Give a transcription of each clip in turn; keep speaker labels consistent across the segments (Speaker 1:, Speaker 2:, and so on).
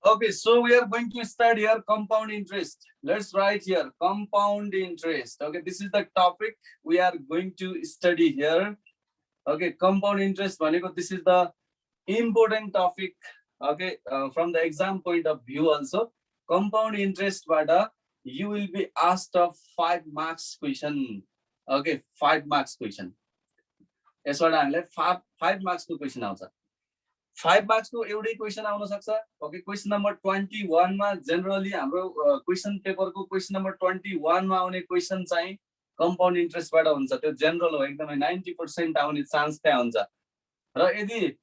Speaker 1: Okay, so we are going to study here compound interest. Let's write here compound interest. Okay, this is the topic we are going to study here. Okay, compound interest, this is the important topic. Okay, from the exam point of view also, compound interest, you will be asked a 5 marks question. Okay, 5 marks question. Yes, what I'm like 5 marks question also. 5 marks को एउटै question आउन सक्छ. Okay, question number 21 मा generally हाम्रो question paper को question number 21 मा आउने question चाहिँ कम्पाउन्ड इन्ट्रेस्ट बाट हुन्छ. त्यो जनरल हो, एकदमै 90% आउने चान्स त्यहाँ हुन्छ. र यदि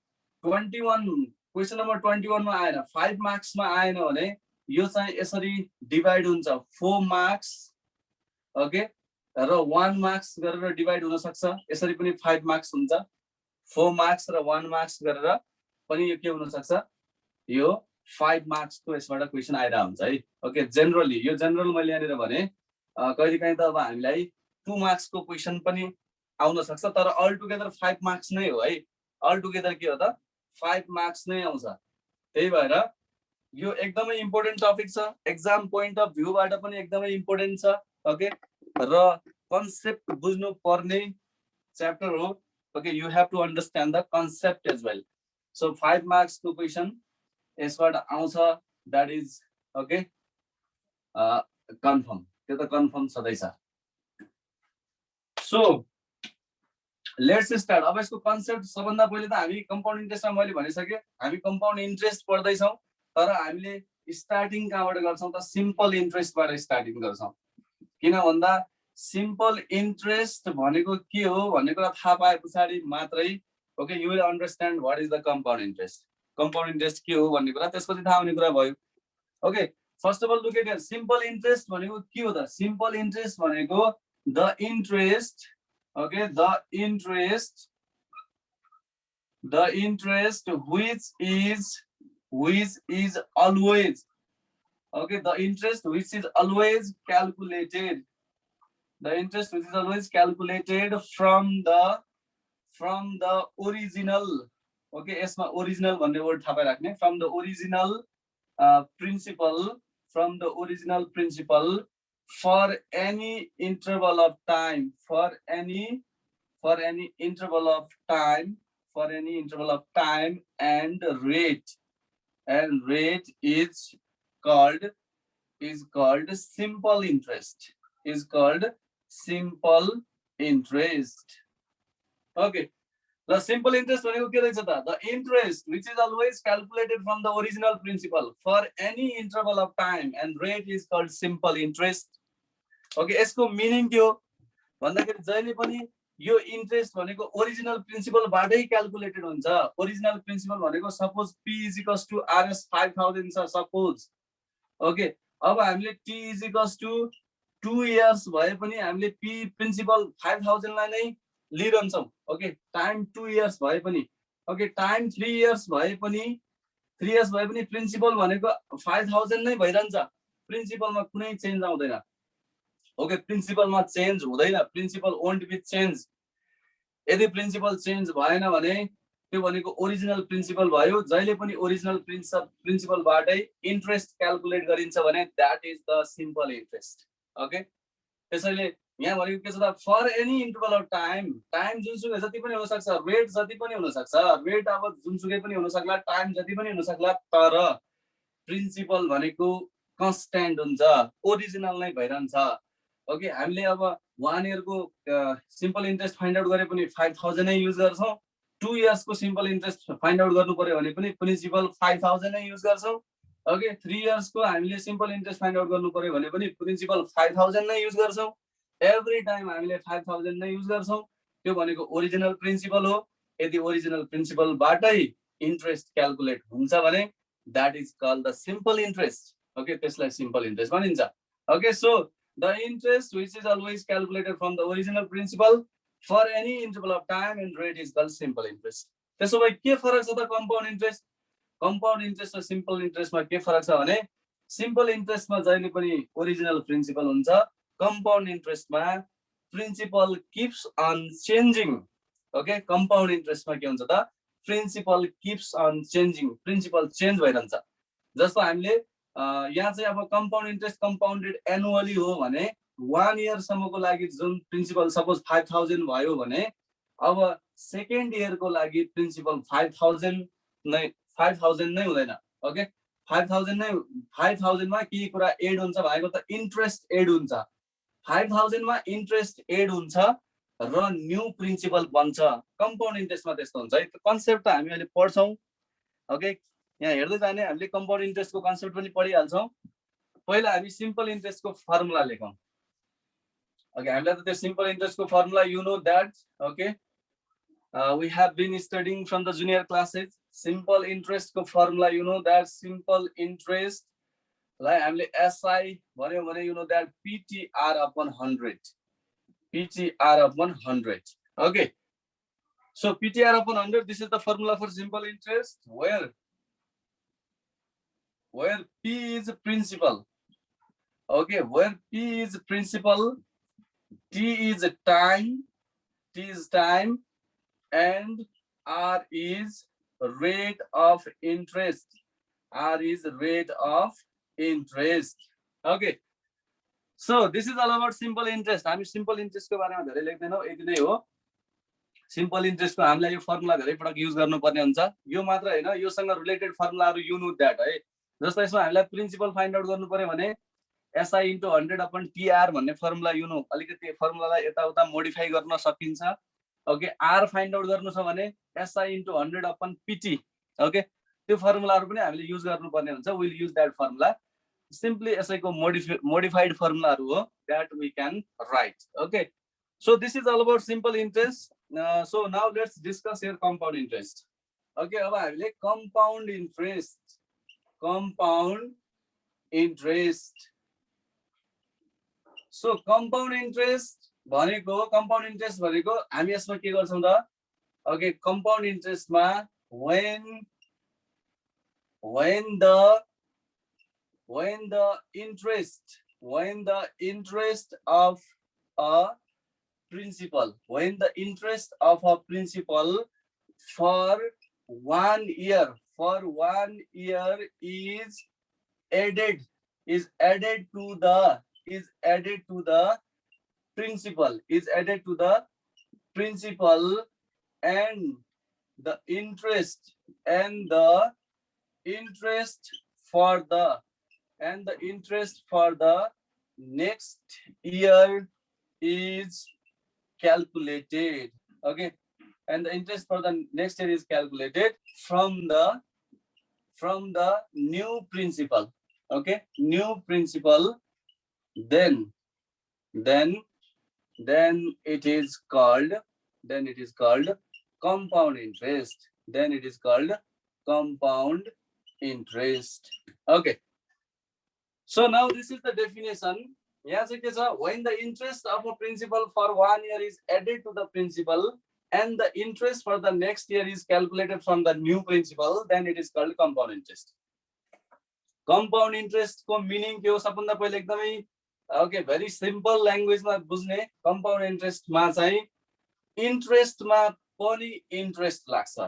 Speaker 1: 21 क्वेशन नम्बर 21 मा आएन, 5 मार्क्स मा आएन भने यो चाहिँ यसरी डिवाइड हुन्छ 4 मार्क्स. ओके, र 1 मार्क्स गरेर डिवाइड हुन सक्छ. यसरी पनि 5 मार्क्स हुन्छ. 4 मार्क्स र 1 मार्क्स गरेर पनि यो के हुन सक्छ, यो 5 मार्क्स को यसबाट क्वेशन आइरा हुन्छ है. ओके, जनरली यो जनरल मैले यहाँनिर भने कहिलेकाहीँ त अब हामीलाई 2 मार्क्स को क्वेशन पनि आउन सक्छ, तर अल टुगेदर 5 मार्क्स नै हो है. अल टुगेदर के हो त 5 मार्क्स नै आउँछ. त्यही भएर यो एकदमै इम्पोर्टेन्ट टपिक छ. एक्जाम पोइन्ट अफ भ्यू बाट पनि एकदमै इम्पोर्टेन्ट छ. ओके, र कन्सेप्ट बुझ्नु पर्ने च्याप्टर हो. Okay, you have to understand the concept as well. So 5 marks to question यसबाट आउँछ, that is okay, confirm. त्यो त confirm छँदै छ. So let's start. अब यसको कन्सेप्ट सबभन्दा पहिले त हामी कम्पाउन्ड इन्ट्रेस्टमा मैले भनिसके, हामी कम्पाउन्ड इन्ट्रेस्ट पढ्दै छौं, तर हामीले स्टार्टिङ कहाँबाट गर्छौं त सिम्पल इन्ट्रेस्टबाट स्टार्टिङ गर्छौं. किन भन्दा सिम्पल इन्ट्रेस्ट भनेको के हो भन्ने कुरा थाहा पाए पछाडी मात्रै okay, you will understand what is the compound interest. Compound interest के हो भन्ने कुरा त्यसपछि थाहा हुने कुरा भयो. Okay, first of all look at here. Simple interest भनेको के हो त? Simple interest भनेको the interest, okay, the interest which is always, okay, the interest which is always calculated. The interest which is always calculated from the original, okay, यसमा original भन्ने word थाहा राख्ने, from the original principle, from the original principle for any interval of time, for any interval of time, and rate is called simple interest, is called simple interest. Okay, the simple interest भनेको के रहेछ त? The interest which is always calculated from the original principle for any interval of time and rate is called simple interest. Okay, यसको meaning के हो भन्दाखेरि जहिले पनि यो इन्ट्रेस्ट भनेको ओरिजिनल प्रिन्सिपल बाटै क्याल्कुलेटेड हुन्छ. ओरिजिनल प्रिन्सिपल भनेको सपोज p = rs 5000 छ सपोज. ओके, अब हामीले t = 2 इयर्स भए पनि हामीले p प्रिन्सिपल 5000 लाई नै लिइरहन्छौं. ओके, टाइम 2 इयर्स भए पनि, ओके, टाइम 3 इयर्स भए पनि प्रिन्सिपल भनेको 5000 नै भइरहन्छ. प्रिन्सिपलमा कुनै चेन्ज आउँदैन. ओके, प्रिन्सिपलमा चेन्ज हुँदैन. Principal won't be change. यदि प्रिन्सिपल चेन्ज भएन भने त्यो भनेको ओरिजिनल प्रिन्सिपल भयो. जहिले पनि ओरिजिनल प्रिन्सिपलबाटै इन्ट्रेस्ट क्याल्कुलेट गरिन्छ भने that is the simple interest. Okay, त्यसैले यहाँ भनेको के छ त, for any interval of time, time जुनसुकै जति पनि हुन सक्छ, रेट जति पनि हुन सक्छ, रेट अब जुनसुकै पनि हुन सक्ला, टाइम जति पनि हुन सक्ला, तर प्रिन्सिपल भनेको कन्स्ट्यान्ट हुन्छ, ओरिजिनल नै भइरहन्छ. ओके, हामीले अब 1 इयर को सिम्पल इन्ट्रेस्ट फाइन्ड आउट गरे पनि 5000 नै युज गर्छौं. 2 इयर्स को सिम्पल इन्ट्रेस्ट फाइन्ड आउट गर्नु पर्यो भने पनि प्रिन्सिपल 5000 नै युज गर्छौं. ओके, 3 इयर्स को हामीले सिम्पल इन्ट्रेस्ट फाइन्ड आउट गर्नु पर्यो भने पनि प्रिन्सिपल 5000 नै युज गर्छौं. एभ्री टाइम हामीले 5000 नै युज गर्छौं. त्यो भनेको ओरिजिनल प्रिन्सिपल हो. यदि ओरिजिनल प्रिन्सिपलबाटै इन्ट्रेस्ट क्याल्कुलेट हुन्छ भने that is called the simple interest. Okay, त्यसलाई सिम्पल इन्ट्रेस्ट भनिन्छ. Okay, so the interest which is always calculated from the original principle for any interval of time and rate is called simple interest. त्यसो भए के फरक छ त compound interest? Compound interest र simple इन्ट्रेस्टमा के फरक छ भने सिम्पल इन्ट्रेस्टमा जहिले पनि ओरिजिनल प्रिन्सिपल हुन्छ. कम्पाउन्ड इन्ट्रेस्टमा principal keeps on changing. Okay, compound इन्ट्रेस्टमा के हुन्छ त, principal keeps on changing, principal change भइरहन्छ. जस्तो हामीले यहाँ चाहिँ अब कम्पाउन्ड इन्ट्रेस्ट कम्पाउन्डेड एनुअली हो भने 1 इयरसम्मको लागि जुन प्रिन्सिपल सपोज 5000 भयो भने अब सेकेन्ड इयरको लागि प्रिन्सिपल 5000 नै हुँदैन। ओके 5000 मा के कुरा एड हुन्छ भनेको त इन्ट्रेस्ट एड हुन्छ। 5000 मा इन्ट्रेस्ट एड हुन्छ र न्यू प्रिन्सिपल बन्छ। कम्पाउन्ड इन्ट्रेस्टमा त्यस्तो हुन्छ है। कन्सेप्ट त हामी अहिले पढ्छौँ। ओके यहाँ हेर्दै जाने हामीले कम्पाउन्ड इन्ट्रेस्टको कन्सेप्ट पनि पढिहाल्छौँ। पहिला हामी सिम्पल इन्ट्रेस्टको फर्मुला लेखौँ। ओके हामीलाई त त्यो सिम्पल इन्ट्रेस्टको formula you know that. Okay we have been studying from the junior classes. Simple interest को formula you know that simple interest like हामीले SI भन्यो भने you know that PTR upon 100. PTR upon 100. Okay. So PTR upon 100, this is the formula for simple interest where P is principal. Okay, where P is principal, T is time, and R is rate of interest. R is rate of interest. Okay. So this is all about simple interest. हामी simple interest को बारेमा धेरै लेख्दैनौँ, यति नै हो। Simple interest को हामीलाई यो फर्मुला धेरै पटक युज गर्नुपर्ने हुन्छ। यो मात्र हैन, योसँग रिलेटेड फर्मुलाहरु यु नो दैट है। जस्तो यसमा हामीलाई प्रिन्सिपल फाइन्ड आउट गर्नु पर्यो भने SI into 100 upon TR भन्ने फर्मुला यु नो अलिकति फर्मुलालाई यताउता मोडिफाई गर्न सकिन्छ। ओके R फाइन्ड आउट गर्नु छ भने SI into 100 upon PT। Okay त्यो फर्मुलाहरु पनि हामीले युज गर्नुपर्ने हुन्छ। Will use that formula. Simply SI को मोडिफाइड फर्मुलाहरु हो that we can write. Okay so this is all about simple interest. So now let's discuss here compound interest. Okay अब हामीले compound interest. So compound interest भनेको हामी यसमा के गर्छौं त? Okay compound interest मा when the interest of a principal, when the interest of a principal for 1 year is added to the principal, and the interest for the next year is calculated. Okay, and the interest for the next year is calculated from the new principal. Okay, new principal, then it is called compound interest. Okay, so now this is the definition. Yes, it is when the interest of a principal for 1 year is added to the principal and the interest for the next year is calculated from the new principal, then it is called compound interest. Compound interest को meaning के हो सबभन्दा पहिले एकदमै okay very simple language मा बुझ्ने। compound interest मा चाहिँ interest मा पनि interest लाग्छ।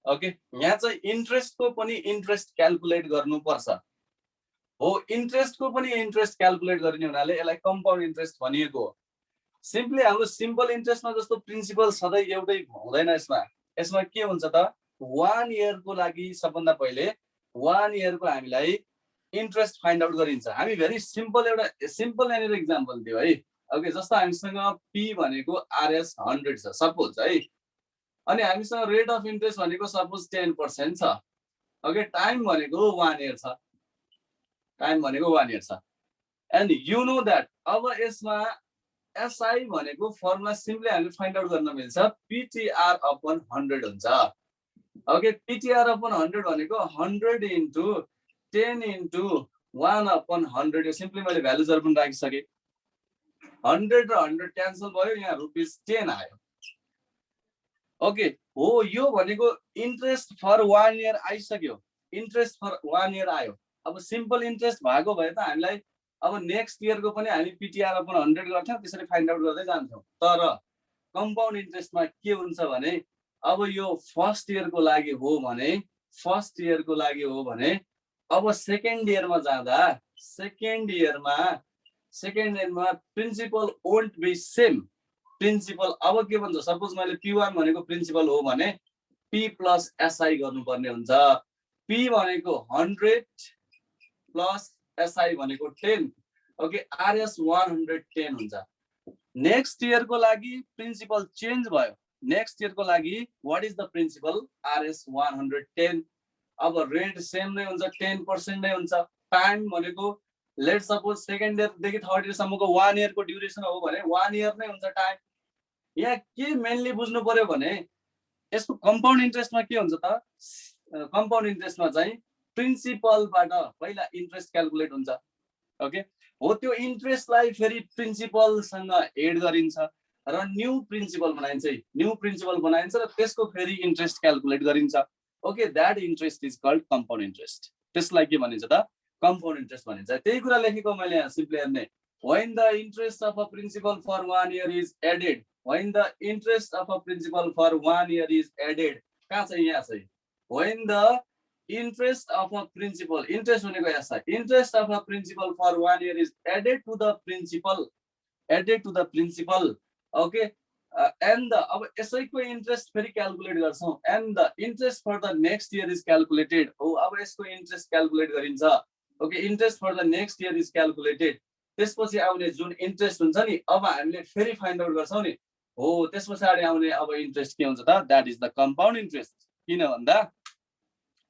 Speaker 1: okay यहाँ चाहिँ interest को पनि interest calculate गर्नु पर्छ हो। इन्ट्रेस्ट को पनि इन्ट्रेस्ट क्याल्कुलेट गर्ने हुनाले यसलाई कम्पाउन्ड इन्ट्रेस्ट भनिएको हो। सिम्पली हाम्रो सिम्पल इन्ट्रेस्टमा जस्तो प्रिन्सिपल सधैं एउटै हुँदैन। यसमा के हुन्छ त 1 इयर को लागि सबभन्दा पहिले 1 इयर को हामीलाई इन्ट्रेस्ट फाइन्ड आउट गरिन्छ। हामी भेरी सिम्पल एउटा सिम्पल यहाँनिर एक्जाम्पल दियो है। ओके जस्तो हामीसँग P भनेको RS 100 छ सपोज है, अनि हामीसँग रेट अफ इन्ट्रेस्ट भनेको सपोज 10% छ। ओके टाइम भनेको 1 इयर छ। एन्ड यु नो दैट अब यसमा SI भनेको फर्मुला सिम्पली हामीले फाइन्ड आउट गर्न मिल्छ PTR upon 100 हुन्छ। ओके PTR upon 100 भनेको 100 into 10 into 1 upon 100। यो सिम्पली मैले भ्यालुजहरु पनि राखिसके। 100 र 100 क्यान्सल भयो, यहाँ ₹10 आयो। ओके हो यो भनेको इन्ट्रेस्ट फर 1 इयर आइसक्यो। इन्ट्रेस्ट फर 1 इयर आयो। अब सिम्पल इन्ट्रेस्ट भएको भए त हामीलाई अब नेक्स्ट इयर को पनि हामी PTR upon 100 गर्थ्यौं, त्यसरी फाइन्ड आउट गर्दै जान्थ्यौं। तर कम्पाउन्ड इन्ट्रेस्टमा के हुन्छ भने अब यो फर्स्ट इयर को लागि हो भने अब सेकेन्ड इयरमा जाँदा सेकेन्ड इयरमा principal won't be same principal अब के भन्छ सपोज मैले P1 भनेको प्रिन्सिपल हो भने P प्लस SI गर्नुपर्ने हुन्छ P भनेको 100 प्लस SI भनेको 10 ओके RS 110 हुन्छ नेक्स्ट इयर को लागि प्रिन्सिपल चेन्ज भयो नेक्स्ट इयर को लागि what is the principal RS 110 अब रेट सेम नै हुन्छ 10% नै हुन्छ टाइम भनेको लेट सपोज सेकेन्ड इयर देखि थर्ड इयर सम्मको 1 इयर को ड्युरेसन हो भने 1 इयर नै हुन्छ टाइम यहाँ के मेनली बुझ्नु पर्यो भने यसको कम्पाउन्ड इन्ट्रेस्टमा के हुन्छ त कम्पाउन्ड इन्ट्रेस्टमा चाहिँ प्रिन्सिपलबाट पहिला इन्ट्रेस्ट क्याल्कुलेट हुन्छ ओके हो त्यो इन्ट्रेस्टलाई फेरि प्रिन्सिपलसँग एड गरिन्छ र न्यू प्रिन्सिपल बनाइन्छ र त्यसको फेरि इन्ट्रेस्ट क्याल्कुलेट गरिन्छ okay that interest is called compound interest त्यसलाई के भनिन्छ त कंपाउंड इंटरेस्ट भनिन्छ त्यही कुरा लेखेको मैले यहाँ सिम्पली हेर्ने when the interest of a principal for 1 year is added when the interest of a principal for 1 year is added कहाँ छ यहाँ छ when the interest of a principal interest भनेको यहाँ छ interest of a principal for 1 year is added to the principal okay and the अब यसैको interest फेरि क्याल्कुलेट गर्छौं and the interest for the next year is calculated हो अब यसको इन्ट्रेस्ट क्याल्कुलेट गरिन्छ okay interest for the next year is calculated त्यसपछि आउने जुन इन्ट्रेस्ट हुन्छ नि अब हामीले फेरि फाइन्ड आउट गर्छौं नि हो त्यसपछि आउने अब इन्ट्रेस्ट के हुन्छ त that is the compound interest किन भन्दा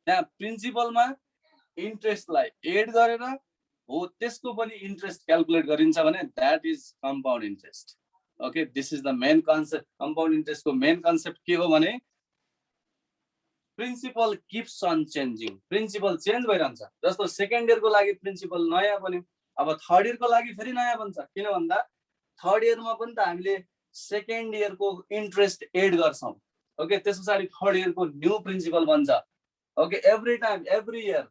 Speaker 1: त्यहाँ प्रिन्सिपलमा इन्ट्रेस्टलाई एड गरेर हो त्यसको पनि इन्ट्रेस्ट क्याल्कुलेट गरिन्छ भने that is compound interest okay this is the main concept compound interest को मेन कन्सेप्ट के हो भने principal keeps on changing principal change भइरहन्छ जस्तो सेकेन्ड इयर को लागि प्रिन्सिपल नयाँ बन्यो अब थर्ड इयर को लागि फेरि नयाँ बन्छ किन भन्दा थर्ड इयरमा पनि त हामीले सेकेन्ड इयर को इन्ट्रेस्ट एड गर्छौं ओके त्यसपछि थर्ड इयर को न्यू प्रिन्सिपल बन्छ okay every time every year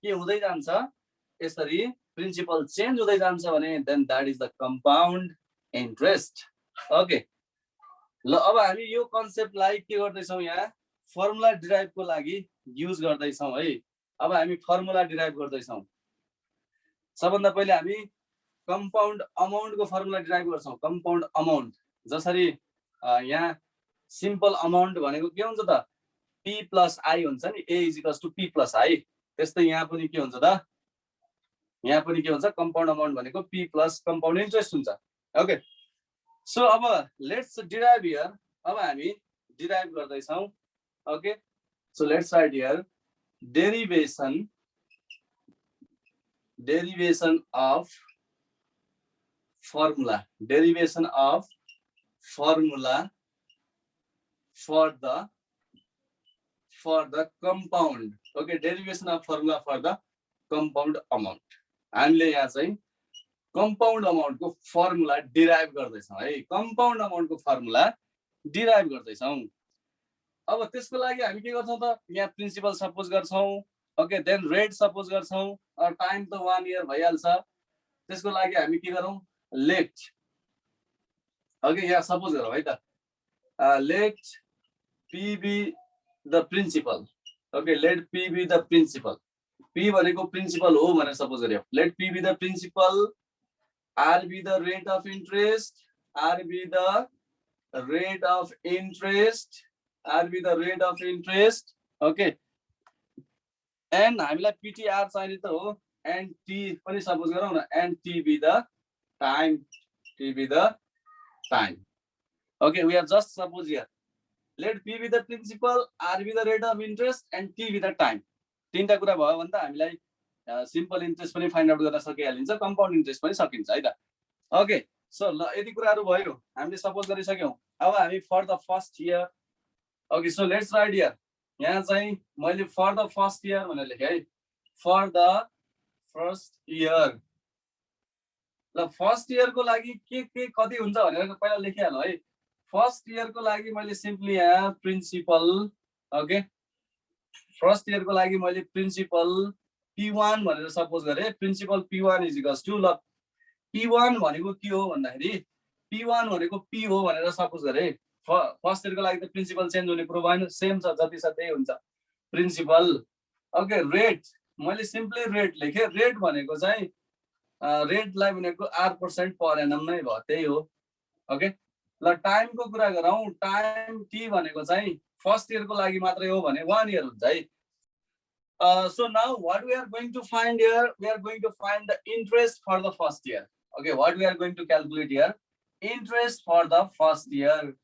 Speaker 1: के हुँदै जान्छ यसरी प्रिन्सिपल चेन्ज हुँदै जान्छ भने then that is the compound interest okay ल अब हामी यो कन्सेप्टलाई के गर्दैछौं यहाँ फर्मुला डिराइभ को लागि युज गर्दैछौं है अब हामी फर्मुला डिराइभ गर्दैछौं सबभन्दा पहिले हामी कम्पाउन्ड अमाउन्ट को फर्मुला डिराइभ गर्छौं कम्पाउन्ड अमाउन्ट जसरी यहाँ सिम्पल अमाउन्ट भनेको के हुन्छ त P प्लस I हुन्छ नि A is equals to P plus I त्यस्तै यहाँ पनि के हुन्छ त यहाँ पनि के हुन्छ कम्पाउन्ड अमाउन्ट भनेको P प्लस कम्पाउन्ड इन्ट्रेस्ट हुन्छ ओके सो अब लेट्स डिराइभ हियर अब हामी डिराइभ गर्दैछौं okay so let's write here derivation of formula for the compound okay derivation of formula for the compound amount हामीले यहाँ चाहिँ compound amount को formula derive गर्दैछौं है compound amount को फर्मुला डिराइभ गर्दैछौं अब त्यसको लागि हामी के गर्छौं त यहाँ प्रिन्सिपल सपोज गर्छौं ओके देन रेट सपोज गर्छौं और टाइम त 1 इयर भइहाल्छ त्यसको लागि हामी के गरौं लेट ओके यहाँ सपोज गरौं है त let P be the principal okay let P be the principal P भनेको प्रिन्सिपल हो भनेर सपोज गर्यो let P be the principal R be the rate of interest R be the rate of interest R be the rate of interest okay and हामीलाई PTR चाहिने त हो and T पनि suppose गरौँ न and T be the time okay we are just suppose here let P be the principal R be the rate of interest and T be the time तीनटा कुरा भयो भने त हामीलाई सिम्पल इन्ट्रेस्ट पनि फाइन्ड आउट गर्न सकिहालिन्छ compound interest पनि सकिन्छ है त ओके सो ल यति कुराहरु भयो हामीले सपोज गरिसक्यौं अब हामी for the first year okay so let's write here यहाँ चाहिँ मैले for the first year भनेर लेखे है for the first year ल फर्स्ट इयर को लागि के कति हुन्छ भनेर पहिला लेखिहाल्नु है फर्स्ट इयर को लागि मैले सिम्पली यहाँ प्रिन्सिपल ओके फर्स्ट इयर को लागि मैले प्रिन्सिपल P1 भनेर सपोज गरे principal P1 is equals to ल P1 भनेको के हो भन्दाखेरि P1 भनेको P हो भनेर सपोज गरे फर्स्ट इयर को लागि त प्रिन्सिपल चेन्ज हुने कुरो भएन सेम छ जति छ त्यही हुन्छ प्रिन्सिपल ओके रेट मैले सिम्पली रेट लेखेँ। रेट भनेको चाहिँ रेटलाई भनेको R% पर एनम नै भयो, त्यही हो। ओके, ल टाइमको कुरा गरौँ। टाइम टी भनेको चाहिँ फर्स्ट इयरको लागि मात्रै हो भने 1 इयर हुन्छ है। So now what we are going to find here, we are going to find the interest for the first year. Okay, what we are going to calculate here, interest for the first year.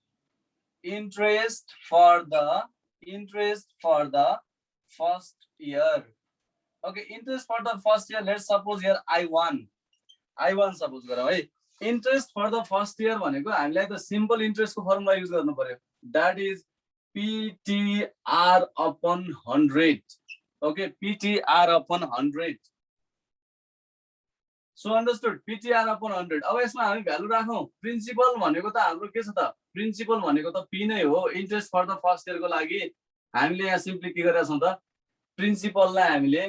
Speaker 1: Interest for the first year. Okay, interest for the first year, let's suppose here I1 suppose गरौँ है। interest for the first year भनेको हामीलाई त simple interest को formula use गर्नु पर्यो, that is PTR upon 100. Okay, PTR upon 100. So understood, PTR upon 100. अब यसमा हामी भ्यालु राखौं। प्रिन्सिपल भनेको त हाम्रो के छ त, प्रिन्सिपल भनेको त P नै हो। Interest for the first year को लागि हामीले यहाँ सिम्पली के गरेका छौं त, प्रिन्सिपललाई हामीले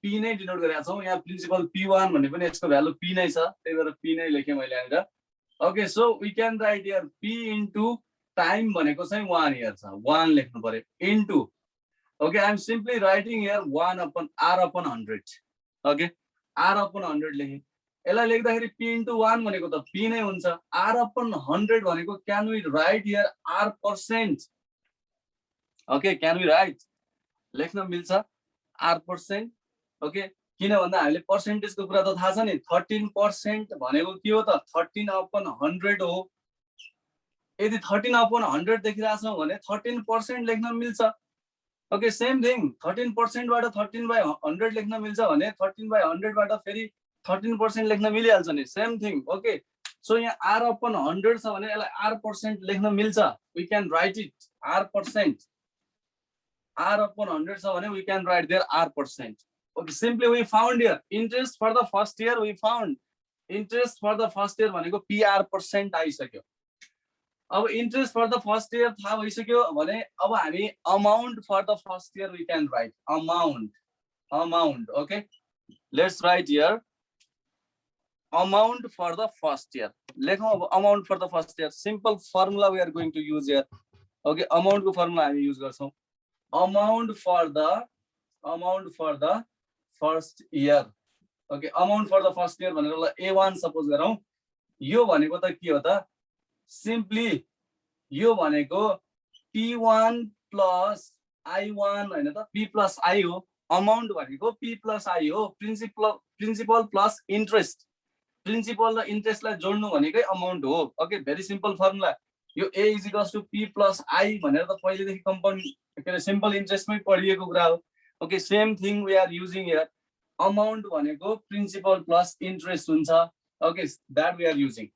Speaker 1: P नै डिनोट गरेका छौं। यहाँ प्रिन्सिपल P1 भने पनि यसको भ्यालु P नै छ, त्यही भएर P नै लेखे मैले यहाँनिर। Okay, so we can write here P into time भनेको चाहिँ 1 इयर छ, 1 लेख्नु पर्यो into. Okay, I am simply writing here 1 upon R upon 100. Okay, R upon 100 लेखेँ। यसलाई लेख्दाखेरि P into 1 भनेको त P नै हुन्छ। R upon 100 भनेको can we write here R%? Okay, can we write? लेख्न मिल्छ R%. Okay, किन भन्दा हामीले पर्सेन्टेजको कुरा त थाहा छ नि, 13% भनेको के हो त, 13 upon 100 हो। यदि 13 upon 100 देखिरहेको छौँ भने 13% लेख्न मिल्छ। ओके, सेम थिङ 13% बाट 13 by 100 लेख्न मिल्छ भने 13 by 100 बाट फेरि 13% लेख्न मिलिहाल्छ नि, सेम थिङ। ओके, सो यहाँ R upon 100 छ भने यसलाई R% लेख्न मिल्छ। We can write it R%। R upon 100 छ भने we can write there R%। Okay, simply we found here interest for the first year. We found interest for the first year भनेको PR% आइसक्यो। अब interest for the first year थाहा भइसक्यो भने अब हामी amount for the first year we can write amount. Okay, let's write here amount for the first year. लेखौँ अब amount for the first year. Simple formula we are going to use here. Okay, अमाउन्टको formula हामी use गर्छौँ। Amount for the first year. Okay, amount for the first year भनेर A1 suppose गरौँ। यो भनेको त के हो त, सिम्पली यो भनेको P1 प्लस I1 हैन त, P प्लस I हो। अमाउन्ट भनेको P प्लस I हो। प्रिन्सिपल प्लस इन्ट्रेस्ट, प्रिन्सिपल र इन्ट्रेस्टलाई जोड्नु भनेकै अमाउन्ट हो। Okay, very simple formula. यो A is equals to P plus I भनेर त पहिलेदेखि कम्पाउन्ड के अरे सिम्पल इन्ट्रेस्टमै पढिएको कुरा हो। Okay, same thing we are using here. Amount भनेको प्रिन्सिपल प्लस इन्ट्रेस्ट हुन्छ। Okay, that we are using.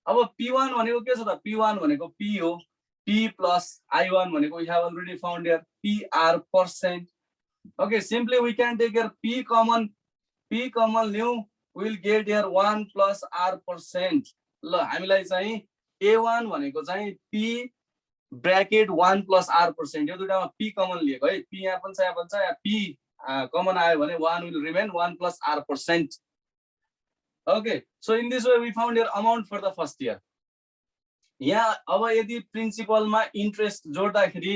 Speaker 1: अब P1 भनेको के छ त, P1 भनेको P हो। P प्लस I1 भनेको we have already found here PR%। Okay, simply we can take here P common new, we will get here 1 plus R%। ल हामीलाई चाहिँ A1 भनेको चाहिँ P ब्रैकेट 1 प्लस R%। यो दुईटामा P कमन लिएको है। P यहाँ पनि छ, यहाँ पनि छ। यहाँ P कमन आयो भने 1 will remain 1 plus R%। Okay, so in this way we found your amount for the first year. यहाँ अब यदि प्रिन्सिपलमा इन्ट्रेस्ट जोड्दाखेरि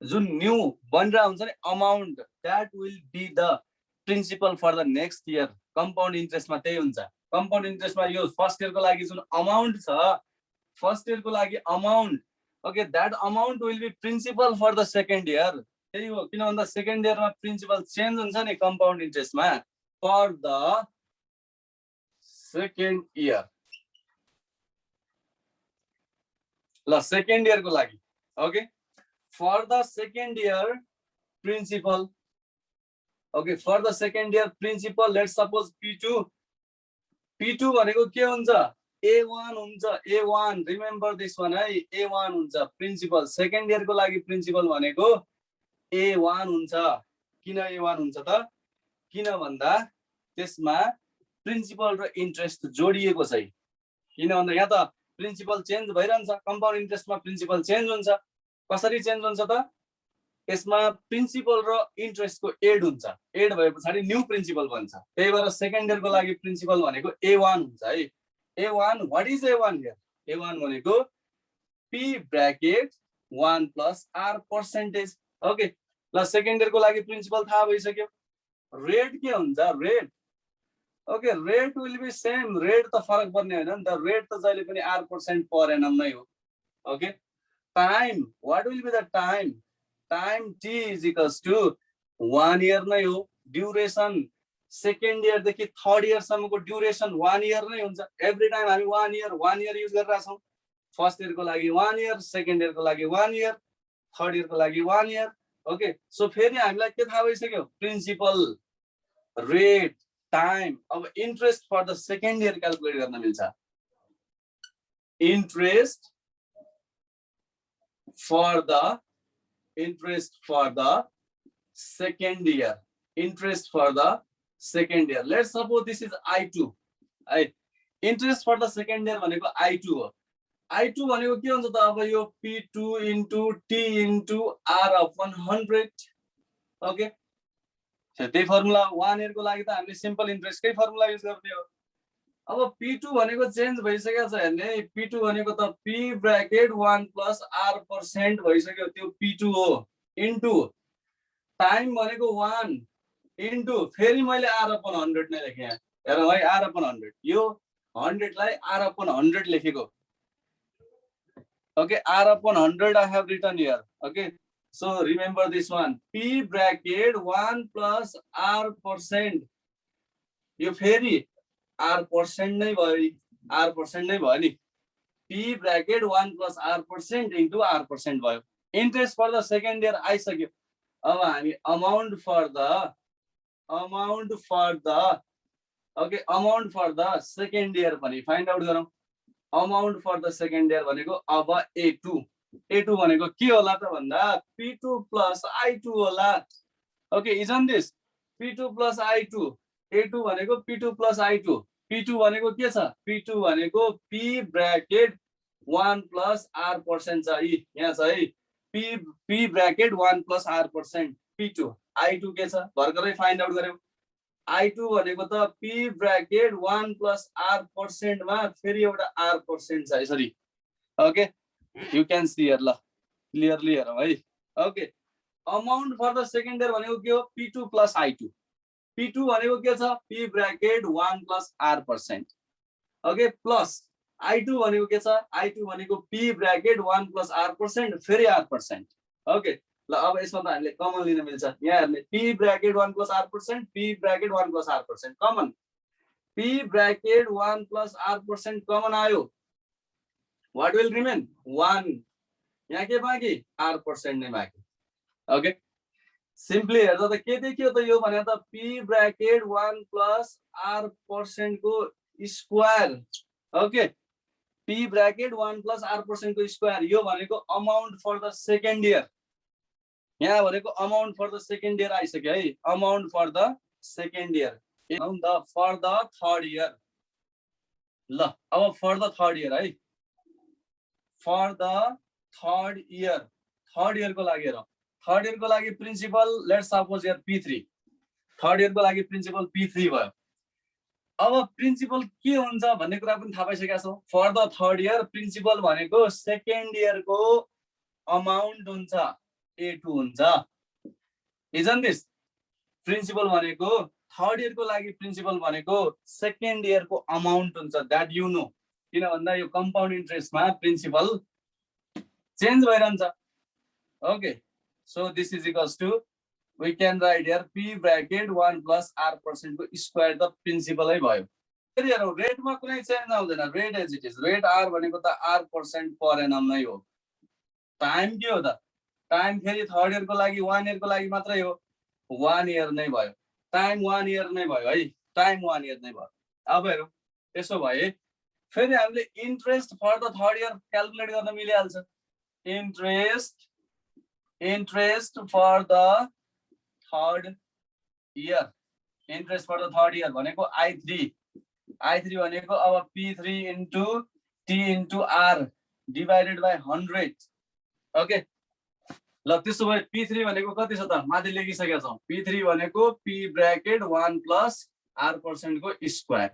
Speaker 1: जुन न्यू बनिरहेको हुन्छ नि amount, that will be the principal for the next year. Compound इन्ट्रेस्टमा त्यही हुन्छ। कम्पाउन्ड इन्ट्रेस्टमा यो फर्स्ट इयरको लागि जुन अमाउन्ट छ, फर्स्ट इयरको लागि amount, okay, that amount will be principal for the second year. त्यही हो, किन भन्दा सेकेन्ड इयरमा प्रिन्सिपल चेन्ज हुन्छ नि कम्पाउन्ड इन्ट्रेस्टमा for the सेकेन्ड इयर। ल सेकेन्ड इयर को लागि। Okay, for the second year principal. Okay, for the second year principal let's suppose P2 भनेको के हुन्छ, A1 हुन्छ। A1 रिमेम्बर दिस वन है, A1 हुन्छ प्रिन्सिपल। सेकेन्ड इयर को लागि प्रिन्सिपल भनेको A1 हुन्छ। किन A1 हुन्छ त, किन भन्दा त्यसमा प्रिन्सिपल र इन्ट्रेस्ट जोडिएको छ। किन भन्दा यहाँ त प्रिन्सिपल चेन्ज भइरहन्छ, कम्पाउन्ड इन्ट्रेस्टमा प्रिन्सिपल चेन्ज हुन्छ। कसरी चेन्ज हुन्छ त, यसमा प्रिन्सिपल र इन्ट्रेस्टको एड हुन्छ। एड भए पछाडि न्यू प्रिन्सिपल बन्छ। त्यही भएर सेकेन्ड इयरको लागि प्रिन्सिपल भनेको A1 हुन्छ है। A1, what is A1 here? A1 भनेको P bracket 1 plus R%। Okay, ल सेकेन्ड इयरको लागि प्रिन्सिपल थाहा भइसक्यो। रेट के हुन्छ rate okay rate will be same rate त फरक पर्ने हैन नि त रेट त जहिले पनि r% पर एनम नै हो okay time what will be the time time t is equals to 1 year नै हो ड्युरेसन सेकेन्ड इयर देखि थर्ड इयर सम्मको ड्युरेसन 1 इयर नै हुन्छ एभ्री टाइम हामी 1 इयर युज गरिरहेका छौं फर्स्ट इयर को लागि 1 इयर सेकेन्ड इयर को लागि 1 इयर थर्ड इयर को लागि 1 इयर ओके सो फेरि हामीलाई के थाहा भइसक्यो प्रिन्सिपल रेट टाइम अब interest for the second year calculate गर्न मिल्छ interest for the second year interest for the second year let's suppose this is I2 right interest for the second year भनेको I2 हो I2 भनेको के हुन्छ त अब यो P2 into T into R upon 100 okay त्यही फर्मुला 1 इयर को लागि त हामीले सिम्पल इन्ट्रेस्ट कै फर्मुला युज गर्ने हो अब P2 भनेको चेन्ज भइसकेको छ हेर्ने P2 भनेको त P ब्र्याकेट 1 plus R% भइसक्यो त्यो P2 हो इन्टु टाइम भनेको 1 इन्टु फेरि मैले R upon 100 नै लेखे यहाँ हेरौँ है R upon 100 यो 100 लाई R upon 100 लेखेको okay R upon 100 I have written here okay so remember this one P bracket 1 plus R% यो फेरि R% नै भयो R% नै भयो नि P bracket 1 plus R% into R% भयो interest for the second year आइसक्यो अब हामी amount for the second year पनि फाइन्ड आउट गरौँ amount for the second year भनेको अब A2 भनेको के होला त भन्दा P2 plus I2 होला okay isn't this P2 plus I2 A2 भनेको P2 plus I2 P2 भनेको के छ P2 भनेको P bracket 1 plus R% छ यहाँ छ है P bracket 1 plus R% P2 I2 के छ भर्खरै फाइन्ड आउट गर्यौ I2 भनेको त P bracket 1 plus R% मा फेरि एउटा R% छ यसरी okay you can see here ल क्लियरली हेरौँ है okay amount for the second year भनेको के हो P2 plus I2 P2 भनेको के छ P bracket 1 plus R% okay plus I2 भनेको के छ I2 भनेको P bracket 1 plus R% फेरि R% ओके ल अब यसमा त हामीले कमन लिन मिल्छ यहाँ हेर्ने P bracket 1 plus R% P bracket 1 plus R% common P bracket 1 plus R% common आयो what will remain 1 यहाँ के बाँकी R% नै बाँकी ओके सिम्पली हेर्दा त के देखियो त यो भने त P bracket 1 plus R% को square okay P bracket 1 plus R% को स्क्वायर यो भनेको amount for the second year यहाँ भनेको amount for the second year आइसक्यो है amount for the second year for the third year ल अब फर द थर्ड इयर है फर द थर्ड इयर को लागि हेरौँ थर्ड इयर को लागि principal let's suppose here P3 third year को लागि प्रिन्सिपल P3 भयो अब प्रिन्सिपल के हुन्छ भन्ने कुरा पनि थाहा पाइसकेका छौं for the third year principal भनेको सेकेन्ड इयर को अमाउन्ट हुन्छ A2 हुन्छ isn't this प्रिन्सिपल भनेको थर्ड इयर को लागि प्रिन्सिपल भनेको सेकेन्ड इयर को अमाउन्ट हुन्छ दैट यु नो किन भन्दा यो कम्पाउन्ड इन्ट्रेस्टमा प्रिन्सिपल चेन्ज भइरहन्छ okay so this is equals to we can write here P bracket 1 plus R% को स्क्वायर द प्रिन्सिपल है भयो फेरि हेरौँ रेटमा कुनै चेन्ज आउँदैन rate as it is rate R भनेको त R% पर एनम नै हो टाइम के हो त टाइम फेरि थर्ड इयर को लागि 1 इयर को लागि मात्रै हो 1 इयर नै भयो टाइम 1 इयर नै भयो है टाइम 1 इयर नै भयो अब हेरौँ त्यसो भए फेरि हामीले interest for the third year calculate गर्न मिलिहाल्छ interest for the third year interest for the third year भनेको I3 भनेको अब P3 into T into R divided by 100 ओके ल त्यसो भए P3 भनेको कति छ त माथि लेखिसकेका छौं P3 भनेको P ब्र्याकेट 1 प्लस R% को स्क्वायर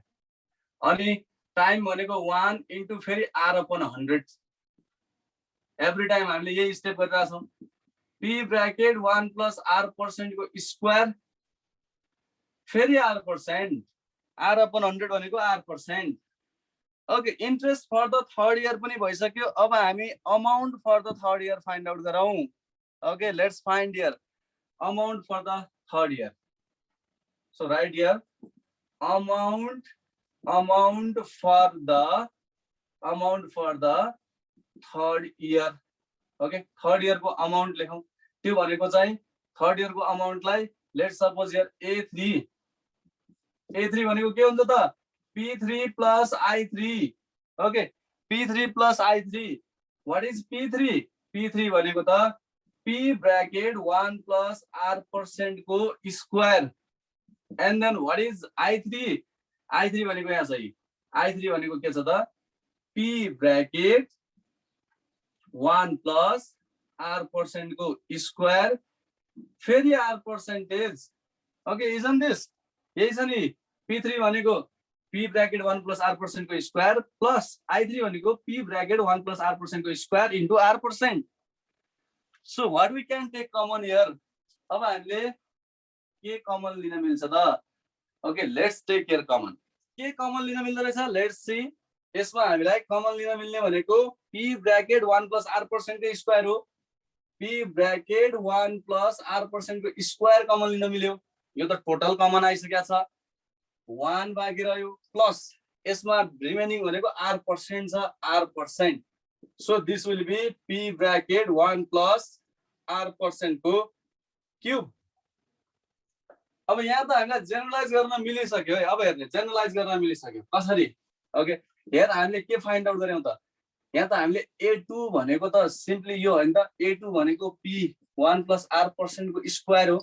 Speaker 1: अनि टाइम भनेको 1 into फेरि R upon 100 एभ्री टाइम हामीले यही स्टेप गरिरहेका छौं P ब्र्याकेट 1 plus R% को स्क्वायर फेरि R%, R/100 भनेको R%. Okay, interest for the third year पनि भइसक्यो. अब हामी amount for the third year find out गरौँ. Okay, let's find here amount for the third year. So right here amount for the third year. Okay, third year को amount लेखौँ. त्यो भनेको चाहिँ थर्ड इयर को अमाउन्टलाई लेट्स सपोज हियर A3 भनेको के हुन्छ त P3 plus I3. Okay, P3 plus I3. What is P3? P3 भनेको त P bracket 1 plus R% को square. And then what is I3? I3 भनेको यहाँ सही. I3 भनेको के छ त P bracket 1 plus R% को square. फेरि R percentage. Okay, isn't this? यही छ नि. P3 भनेको P bracket 1 plus R% को square plus I3 भनेको P bracket 1 plus R% को square into R%. So what we can take common here? अब हामीले के कमन लिन मिल्छ त? Okay, let's take here common. के कमन लिन मिल्दो रहेछ? Let's see. यसमा हामीलाई कमन लिन मिल्ने भनेको P bracket 1 plus R% को स्क्वायर हो. P bracket 1 plus R% को स्क्वायर कमन लिन मिल्यो. यो त टोटल कमन आइसकेको छ. 1 बाँकी रह्यो प्लस यसमा रिमेनिङ भनेको R% छ. R%. So this will be P bracket 1 plus R% को क्यूब. अब यहाँ त हामीलाई जेनरलाइज गर्न मिलिसक्यो है. अब हेर्ने जेनरलाइज गर्न मिलिसक्यो कसरी? ओके, हेर हामीले के फाइन्ड आउट गर्यौं त? यहाँ त हामीले A2 भनेको त सिम्पली यो हैन त. A2 भनेको P1 plus R% को स्क्वायर हो.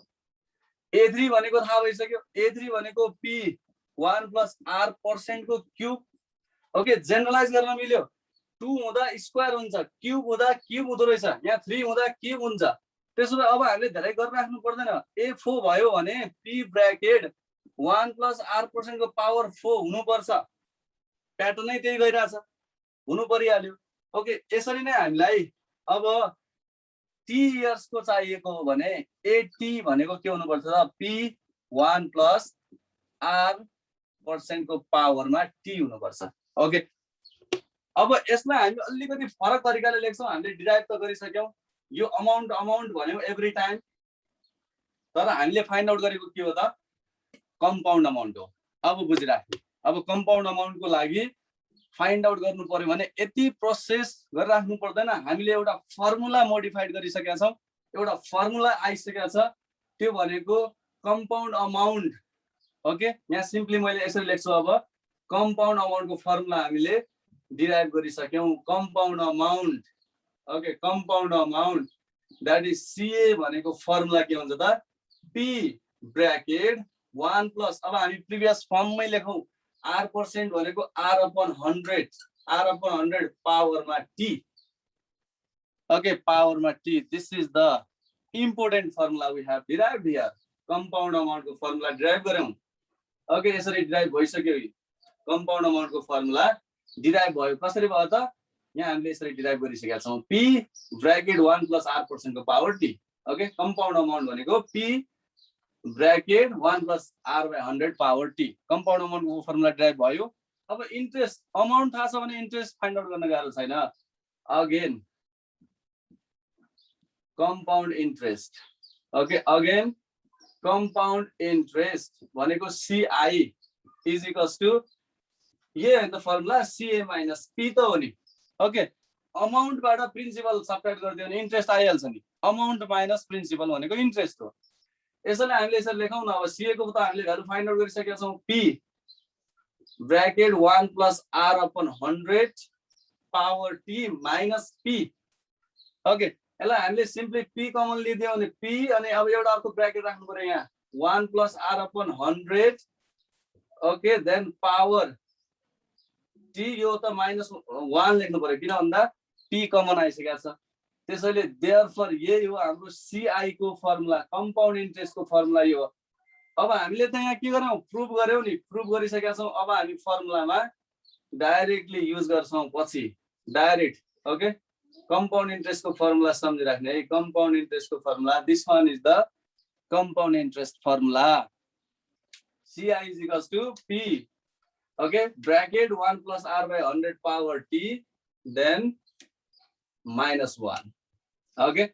Speaker 1: A3 भनेको थाहा भइसक्यो. A3 भनेको P1 plus R% को क्यूब. ओके, जेनरलाइज गर्न मिल्यो. 2 हुँदा स्क्वायर हुन्छ, क्यूब हुँदा क्यूब हुँदो रहेछ. यहाँ 3 हुँदा क्यूब हुन्छ. त्यसो भए अब हामीले धेरै गरिराख्नु पर्दैन. A4 भयो भने P ब्रैकेट 1 plus R% को पावर 4 हुनुपर्छ. प्याटर्न नै त्यही गइराछ, हुनु परिहाल्यो. ओके, यसरी नै हामीलाई अब T इयर्स को चाहिएको हो भने AT भनेको के हुनुपर्छ त? P1 plus R% को पावरमा T हुनुपर्छ. ओके, अब यसलाई हामी अलिकति फरक तरिकाले लेख्छौं. हामीले डिराइभ त गरिसक्यौं. यो अमाउन्ट भन्यो एभ्री टाइम. तर हामीले फाइन्ड आउट गरेको के हो त? कम्पाउन्ड अमाउन्ट हो. अब बुझिराख्नु. अब कम्पाउन्ड अमाउन्ट को लागि फाइन्ड आउट गर्नु पर्यो भने यति प्रोसेस गरिराख्नु पर्दैन. हामीले एउटा फर्मुला मोडिफाइड गरिसकेका छौं. एउटा फर्मुला आइसकेको छ. त्यो भनेको कम्पाउन्ड अमाउन्ट. ओके, यहाँ सिम्पली मैले यसरी लेख्छु. अब कम्पाउन्ड अमाउन्ट को फर्मुला हामीले डिराइभ गरिसक्यौं. Compound amount. Okay, compound amount that is CA भनेको फर्मुला के हुन्छ त? P ब्रैकेट 1 प्लस, अब हामी प्रिभियस फर्ममै लेखौं. R% भनेको R/100. R/100 पावरमा T. ओके, पावरमा T. This is the important formula we have derived here. Compound amount को फर्मुला डिराइभ गर्यौं. ओके, यसरी डिराइभ भइसक्यो. कम्पाउन्ड अमाउन्ट को फर्मुला डिराइभ भयो. कसरी भयो त? यहाँ हामीले यसरी डिराइभ गरिसकेका छौं. P ब्रैकेट 1 plus R% को power T. Okay, compound amount भनेको P bracket 1 plus R/100 power T. Compound amount को फर्मुला डिराइभ भयो. अब इन्ट्रेस्ट अमाउन्ट थाहा छ भने इन्ट्रेस्ट फाइन्ड आउट गर्न गाह्रो छैन. Again compound interest. Okay, again compound interest भनेको CI इज इक्वल्स टु ये हैन त फर्मुला CA minus P त हो नि. ओके, अमाउन्ट बाट प्रिन्सिपल सबट्र्याक्ट गर्दियो भने इन्ट्रेस्ट आइहाल्छ नि. अमाउन्ट माइनस प्रिन्सिपल भनेको इन्ट्रेस्ट हो. यसैले हामीले यसरी लेखौं न. अब CA को त हामीले भ्यालु फाइन्ड आउट गरिसकेका छौं. P bracket 1 plus R/100 power T minus P. Okay, यसलाई हामीले सिम्पली P कमन लिदियौ भने P अनि अब एउटा अर्को ब्रैकेट राख्नु पर्यो यहाँ. 1 plus R/100. Okay, then power T. यो त -1 लेख्नु पर्यो किन भन्दा P कमन आइसकेको छ. त्यसैले देयरफोर यही हो हाम्रो CI को फर्मुला. कम्पाउन्ड इन्ट्रेस्ट को फर्मुला यो हो. अब हामीले त यहाँ के गर्यौं? प्रुफ गर्यौं नि. प्रुफ गरिसकेका छौं. अब हामी फर्मुलामा डाइरेक्टली युज गर्छौं पछि डाइरेक्ट. ओके, कम्पाउन्ड इन्ट्रेस्ट को फर्मुला सम्झिराख्ने है. कम्पाउन्ड इन्ट्रेस्ट को formula, this one is the compound interest formula. ci is equals to p. Okay, bracket 1 plus r by 100 power t, then minus 1. Okay,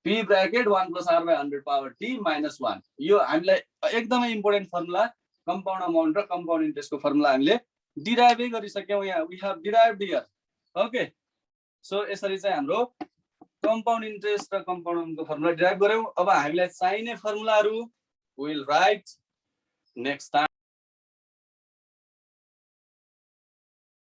Speaker 1: p bracket 1 plus r by 100 power t minus 1. यो हामीलाई एकदमै important formula compound amount र compound इन्ट्रेस्टको formula हामीले डिराइभै गरिसक्यौं यहाँ. We have derived here. Okay, so यसरी चाहिँ हाम्रो कम्पाउन्ड इन्ट्रेस्ट र कम्पाउन्ड अमाउन्टको फर्मुला डिराइभ गर्यौं. अब हामीलाई चाहिने फर्मुलाहरु विल राइट नेक्स्ट टाइम.